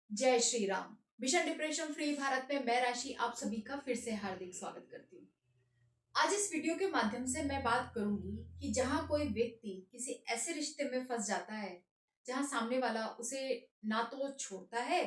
जय Shri Ram. Mission depression free Bharat में मैं राशि आप सभी का फिर से हार्दिक स्वागत करती हूँ। आज इस वीडियो के माध्यम से मैं बात करूंगी कि जहां कोई व्यक्ति किसी ऐसे रिश्ते में फंस जाता है जहां सामने वाला उसे ना तो छोड़ता है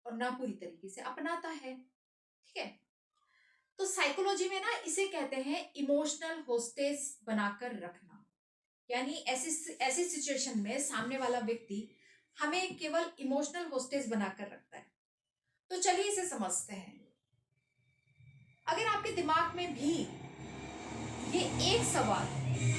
और ना पूरी तरीके से अपनाता है। ठीक है, तो साइकोलॉजी में ना इसे कहते हैं इमोशनल होस्टेस बनाकर रखना। यानी ऐसी ऐसी सिचुएशन में सामने वाला व्यक्ति हमें केवल इमोशनल होस्टेस बनाकर रखता है। तो चलिए इसे समझते हैं। अगर आपके दिमाग में भी ये एक सवाल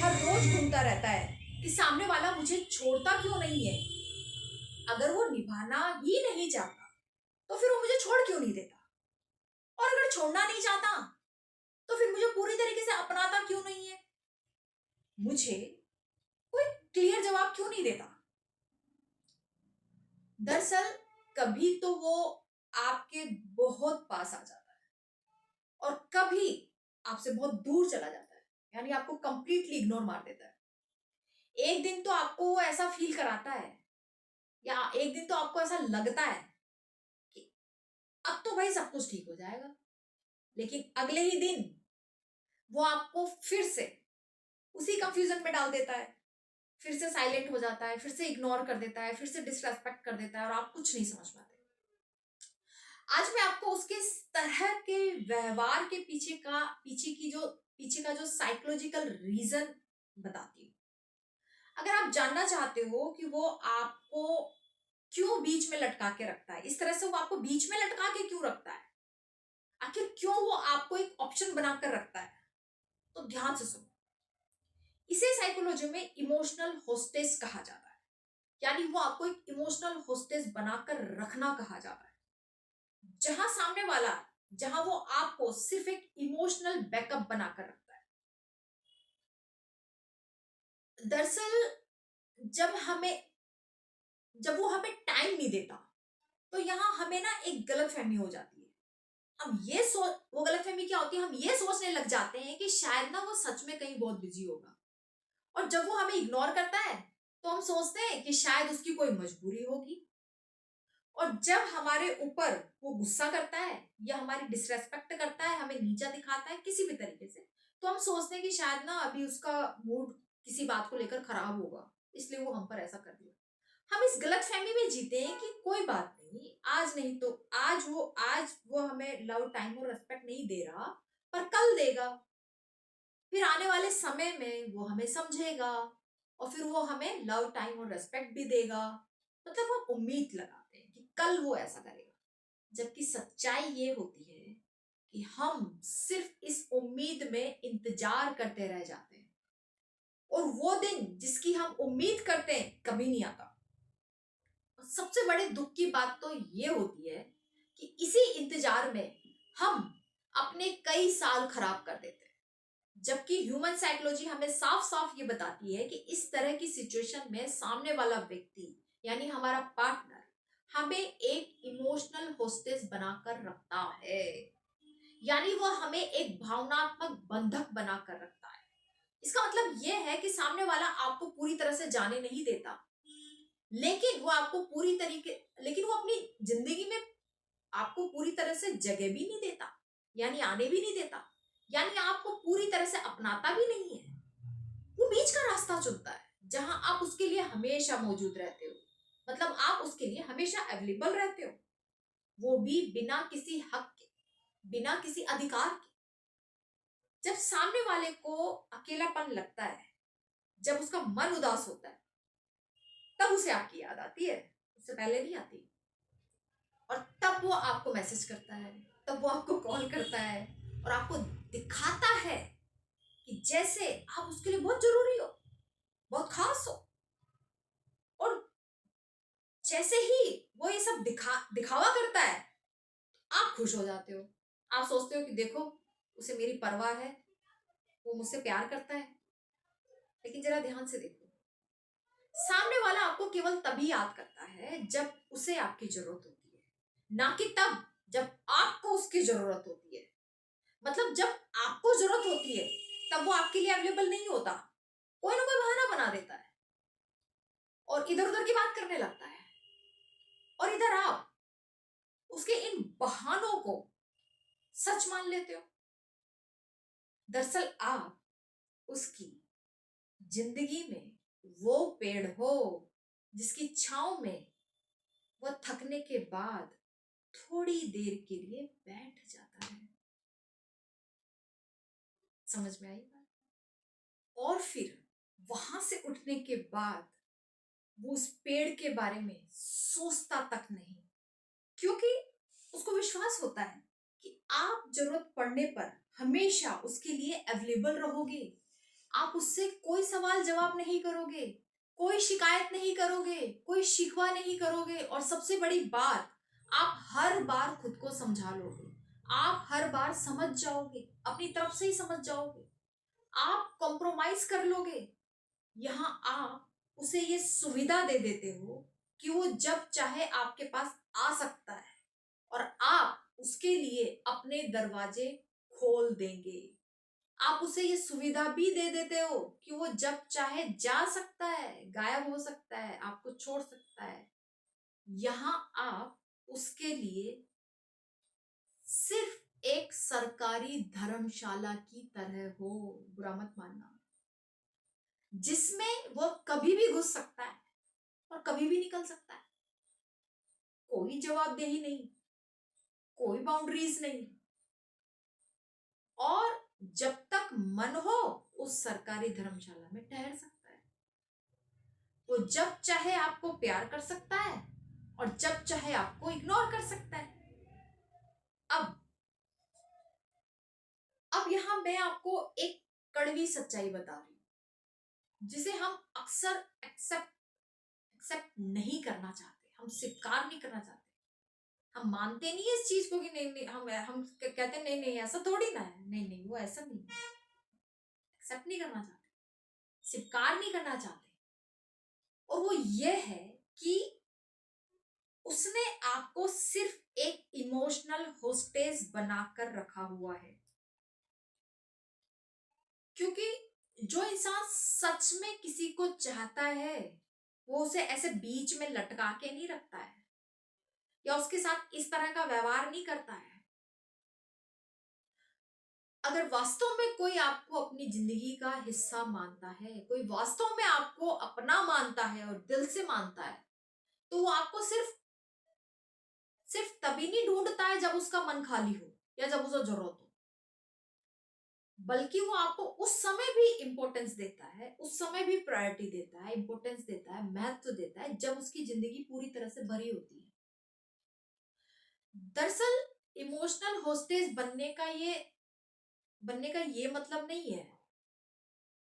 हर रोज घूमता रहता है कि सामने वाला मुझे छोड़ता क्यों नहीं है, अगर वो निभाना ही नहीं चाहता तो फिर वो मुझे छोड़ क्यों नहीं देता, और अगर छोड़ना नहीं चाहता तो फिर मुझे पूरी तरीके से अपनाता क्यों नहीं है, मुझे कोई क्लियर जवाब क्यों नहीं देता। दरअसल कभी तो वो आपके बहुत पास आ जाता है और कभी आपसे बहुत दूर चला जाता है, यानी आपको कंप्लीटली इग्नोर मार देता है। एक दिन तो आपको वो ऐसा फील कराता है या एक दिन तो आपको ऐसा लगता है कि अब तो भाई सब कुछ ठीक हो जाएगा, लेकिन अगले ही दिन वो आपको फिर से उसी कंफ्यूजन में डाल देता है, फिर से साइलेंट हो जाता है, फिर से इग्नोर कर देता है, फिर से डिसरेस्पेक्ट कर देता है और आप कुछ नहीं समझ पाते। आज मैं आपको उसके इस तरह के व्यवहार के पीछे का जो साइकोलॉजिकल रीजन बताती हूँ। अगर आप जानना चाहते हो कि वो आपको क्यों बीच में लटका के रखता है, इस तरह से वो आपको बीच में लटका के क्यों रखता है, आखिर क्यों वो आपको एक ऑप्शन बनाकर रखता है, तो ध्यान से सुनो। इसे साइकोलॉजी में इमोशनल होस्टेस कहा जाता है, यानी वो आपको एक इमोशनल होस्टेस बनाकर रखना कहा जाता है। जहां वो आपको सिर्फ एक इमोशनल बैकअप बनाकर रखता है। दरअसल जब हमें जब वो हमें टाइम नहीं देता तो यहाँ हमें ना एक गलतफहमी हो जाती है। हम ये सोच वो गलतफहमी क्या होती है, हम ये सोचने लग जाते हैं कि शायद ना वो सच में कहीं बहुत बिजी होगा, और जब वो हमें इग्नोर करता है तो हम सोचते हैं कि शायद उसकी कोई मजबूरी होगी, और जब हमारे ऊपर वो गुस्सा करता है या हमारी डिसरेस्पेक्ट करता है, हमें नीचा दिखाता है किसी भी तरीके से, तो हम सोचते हैं कि शायद ना अभी उसका मूड किसी बात को लेकर खराब होगा, इसलिए वो हम पर ऐसा कर दिया। हम इस गलतफहमी में जीते हैं कि कोई बात नहीं, आज नहीं तो आज वो हमें लव टाइम और रेस्पेक्ट नहीं दे रहा, पर कल देगा, फिर आने वाले समय में वो हमें समझेगा और फिर वो हमें लव टाइम और रेस्पेक्ट भी देगा। मतलब हम उम्मीद लगाते हैं कि कल वो ऐसा करेगा, जबकि सच्चाई ये होती है कि हम सिर्फ इस उम्मीद में इंतजार करते रह जाते हैं, और वो दिन जिसकी हम उम्मीद करते हैं कभी नहीं आता। और सबसे बड़े दुख की बात तो ये होती है कि इसी इंतजार में हम अपने कई साल खराब कर देते हैं, जबकि ह्यूमन साइकोलॉजी हमें साफ साफ ये बताती है कि इस तरह की सिचुएशन में सामने वाला व्यक्ति यानी हमारा पार्टनर हमें एक इमोशनल होस्टेस बनाकर रखता है, यानी वो हमें एक भावनात्मक बंधक बनाकर रखता है। इसका मतलब यह है कि सामने वाला आपको पूरी तरह से जाने नहीं देता, लेकिन वो अपनी जिंदगी में आपको पूरी तरह से जगह भी नहीं देता, यानी आने भी नहीं देता, यानी आपको पूरी तरह से अपनाता भी नहीं है। वो बीच का रास्ता चुनता है जहां आप उसके लिए हमेशा मौजूद रहते हो, मतलब आप उसके लिए हमेशा अवेलेबल रहते हो, वो भी बिना किसी हक के, बिना किसी अधिकार के। जब सामने वाले को अकेलापन लगता है, जब उसका मन उदास होता है, तब उसे आपकी याद आती है, उससे पहले नहीं आती। और तब वो आपको मैसेज करता है, तब वो आपको कॉल करता है और आपको दिखाता है कि जैसे आप उसके लिए बहुत जरूरी हो, बहुत खास हो। और जैसे ही वो ये सब दिखावा करता है, आप खुश हो जाते हो। आप सोचते हो कि देखो, उसे मेरी परवाह है, वो मुझसे प्यार करता है। लेकिन जरा ध्यान से देखो, सामने वाला आपको केवल तभी याद करता है जब उसे आपकी जरूरत होती है, ना कि तब जब आपको उसकी जरूरत होती है। मतलब जब आपको जरूरत होती है तब वो आपके लिए अवेलेबल नहीं होता, कोई ना कोई बहाना बना देता है और इधर उधर की बात करने लगता है। और इधर आप उसके इन बहानों को सच मान लेते हो। दरअसल आप उसकी जिंदगी में वो पेड़ हो जिसकी छांव में वह थकने के बाद थोड़ी देर के लिए बैठ जाता है। समझ में आई बात? और फिर वहां से उठने के बाद वो उस पेड़ के बारे में सोचता तक नहीं, क्योंकि उसको विश्वास होता है कि आप जरूरत पड़ने पर हमेशा उसके लिए अवेलेबल रहोगे। आप उससे कोई सवाल जवाब नहीं करोगे, कोई शिकायत नहीं करोगे, कोई शिकवा नहीं करोगे, और सबसे बड़ी बात, आप हर बार खुद को समझा लोगे। आप हर बार समझ जाओगे, अपनी तरफ से ही समझ जाओगे, आप कॉम्प्रोमाइज कर लोगे। यहां आप उसे ये सुविधा दे देते हो कि वो जब चाहे आपके पास आ सकता है, और आप उसके लिए अपने दरवाजे खोल देंगे। आप उसे ये सुविधा भी दे देते हो कि वो जब चाहे जा सकता है, गायब हो सकता है, आपको छोड़ सकता है। यहां आप उसके लिए सिर्फ एक सरकारी धर्मशाला की तरह हो, बुरा मत मानना, जिसमें वो कभी भी घुस सकता है और कभी भी निकल सकता है। कोई जवाबदेही नहीं, कोई बाउंड्रीज नहीं, और जब तक मन हो उस सरकारी धर्मशाला में ठहर सकता है। वो जब चाहे आपको प्यार कर सकता है और जब चाहे आपको इग्नोर कर सकता है। अब यहां मैं आपको एक कड़वी सच्चाई बता रही हूं, जिसे हम अक्सर एक्सेप्ट नहीं करना चाहते, हम स्वीकार नहीं करना चाहते। हम मानते नहीं है इस चीज को कि नहीं नहीं, हम कहते हैं नहीं नहीं ऐसा थोड़ी ना है, नहीं नहीं वो ऐसा नहीं है। एक्सेप्ट नहीं करना चाहते, स्वीकार नहीं करना चाहते। और वो ये है कि उसने आपको सिर्फ एक इमोशनल होस्टेस बनाकर रखा हुआ है। क्योंकि जो इंसान सच में किसी को चाहता है, वो उसे ऐसे बीच में लटका के नहीं रखता है, या उसके साथ इस तरह का व्यवहार नहीं करता है। अगर वास्तव में कोई आपको अपनी जिंदगी का हिस्सा मानता है, कोई वास्तव में आपको अपना मानता है और दिल से मानता है, तो वो आपको सिर्फ तभी नहीं ढूंढता है जब उसका मन खाली हो या जब उसे जरूरत हो, बल्कि वो आपको उस समय भी इंपॉर्टेंस देता है, उस समय भी प्रायोरिटी देता है, इंपॉर्टेंस देता है, महत्व देता है, जब उसकी जिंदगी पूरी तरह से भरी होती है। दरअसल इमोशनल होस्टेस बनने का ये मतलब नहीं है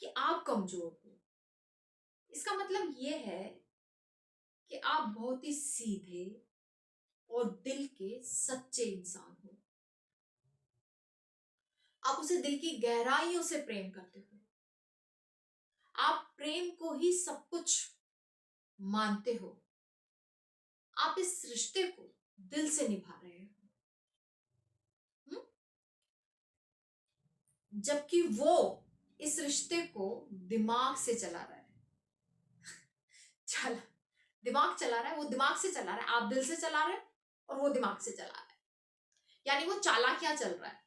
कि आप कमजोर हो। इसका मतलब ये है कि आप बहुत ही सीधे और दिल के सच्चे इंसान हो। आप उसे दिल की गहराइयों से प्रेम करते हो। आप प्रेम को ही सब कुछ मानते हो। आप इस रिश्ते को दिल से निभा रहे हो, जबकि वो इस रिश्ते को दिमाग से चला रहा है। चल दिमाग चला रहा है, वो दिमाग से चला रहा है, आप दिल से चला रहे हैं और वो दिमाग से चला रहा है। यानी वो चालाकियां चल रहा है,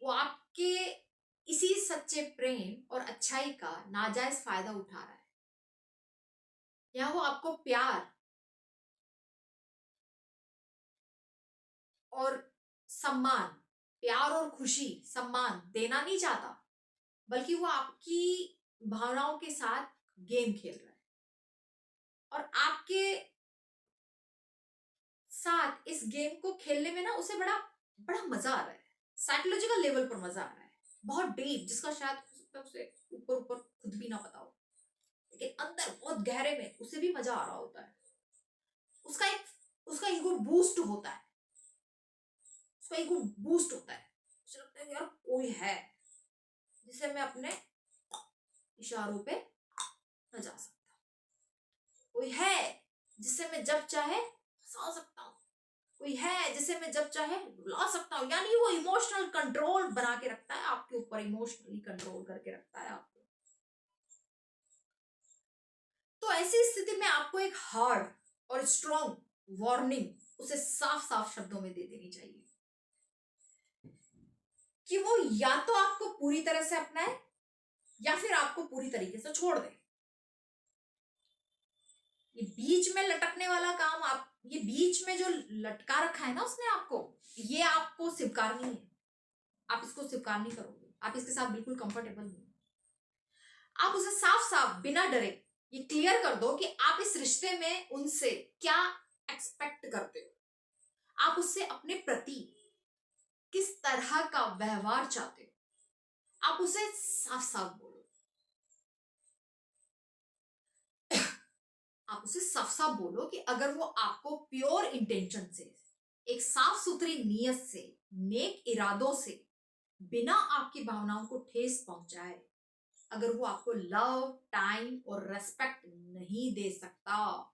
वो आपके इसी सच्चे प्रेम और अच्छाई का नाजायज फायदा उठा रहा है। या वो आपको प्यार और सम्मान, प्यार और खुशी सम्मान देना नहीं चाहता, बल्कि वो आपकी भावनाओं के साथ गेम खेल रहा है, और आपके साथ इस गेम को खेलने में ना उसे बड़ा बड़ा मजा आ रहा है। साइकोलॉजिकल लेवल पर मजा आ रहा है, बहुत डीप, जिसका शायद हो सकता है उसे ऊपर ऊपर खुद भी ना पता हो, लेकिन अंदर बहुत गहरे में उसे भी मजा आ रहा होता है। उसका ईगो बूस्ट होता है, उसका ईगो बूस्ट होता है। उसे लगता है कि यार कोई है जिसे मैं अपने इशारों पे नचा सकता हूँ, कोई है जिसे मैं जब चाहे हंसा सकता हूँ, कोई है जिसे मैं जब चाहे रुला सकता हूँ। यानी वो इमोशनल कंट्रोल बना के रखता है आपके ऊपर, इमोशनली कंट्रोल करके रखता है आपको। तो ऐसी स्थिति में आपको एक हार्ड और स्ट्रॉन्ग वार्निंग उसे साफ साफ शब्दों में दे देनी चाहिए कि वो या तो आपको पूरी तरह से अपनाए या फिर आपको पूरी तरीके से छोड़ दे। ये बीच में लटकने वाला काम, आप ये बीच में जो लटका रखा है ना उसने आपको, ये आपको स्वीकार नहीं है। आप इसको स्वीकार नहीं करोगे, आप इसके साथ बिल्कुल कंफर्टेबल नहीं। आप उसे साफ साफ बिना डरे ये क्लियर कर दो कि आप इस रिश्ते में उनसे क्या एक्सपेक्ट करते हो, आप उससे अपने प्रति किस तरह का व्यवहार चाहते हो। आप उसे साफ साफ बोलो, आप उसे साफ साफ बोलो कि अगर वो आपको प्योर इंटेंशन से, एक साफ सुथरी नीयत से, नेक इरादों से, बिना आपकी भावनाओं को ठेस पहुंचाए, अगर वो आपको लव, टाइम और रेस्पेक्ट नहीं दे सकता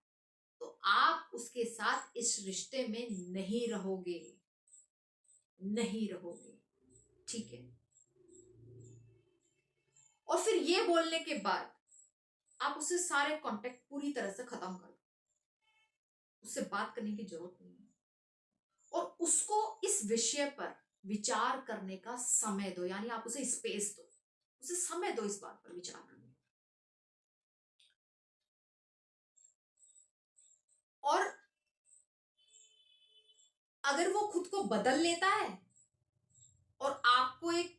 तो आप उसके साथ इस रिश्ते में नहीं रहोगे, नहीं रहोगे। ठीक है। और फिर ये बोलने के बाद आप उसे सारे कांटेक्ट पूरी तरह से खत्म कर दो, उससे बात करने की जरूरत नहीं है और उसको इस विषय पर विचार करने का समय दो, यानी आप उसे स्पेस दो, उसे समय दो इस बात पर विचार करने। और अगर वो खुद को बदल लेता है और आपको एक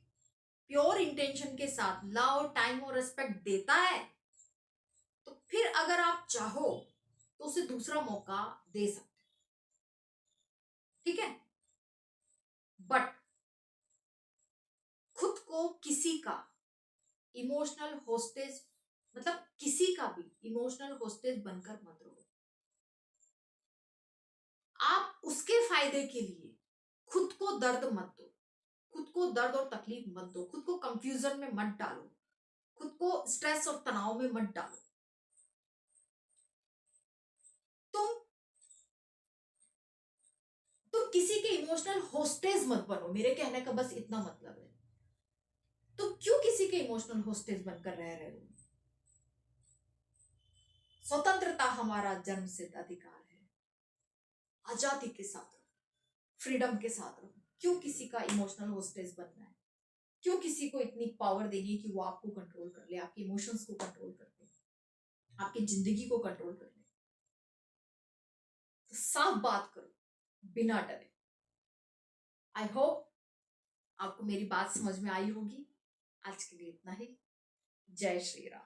प्योर इंटेंशन के साथ लव, टाइम और रिस्पेक्ट देता है तो फिर अगर आप चाहो तो उसे दूसरा मौका दे सकते, ठीक है। बट खुद को किसी का इमोशनल होस्टेज, मतलब किसी का भी इमोशनल होस्टेज बनकर मत रहो। आप उसके फायदे के लिए खुद को दर्द मत दो, खुद को दर्द और तकलीफ मत दो, खुद को कंफ्यूजन में मत डालो, खुद को स्ट्रेस और तनाव में मत डालो। तुम तुम किसी के इमोशनल होस्टेज मत बनो, मेरे कहने का बस इतना मतलब है। तुम क्यों किसी के इमोशनल होस्टेज बनकर रह रहे हो? स्वतंत्रता हमारा जन्म सिद्ध अधिकार है, आजादी के साथ रहो, फ्रीडम के साथ रहो। क्यों किसी का इमोशनल होस्टेज बनना है? क्यों किसी को इतनी पावर देनी है कि वो आपको कंट्रोल कर ले, आपके इमोशंस को कंट्रोल कर ले, आपकी जिंदगी को कंट्रोल कर ले? तो साफ बात करो बिना डरे। आई होप आपको मेरी बात समझ में आई होगी। आज के लिए इतना ही। जय श्री राम।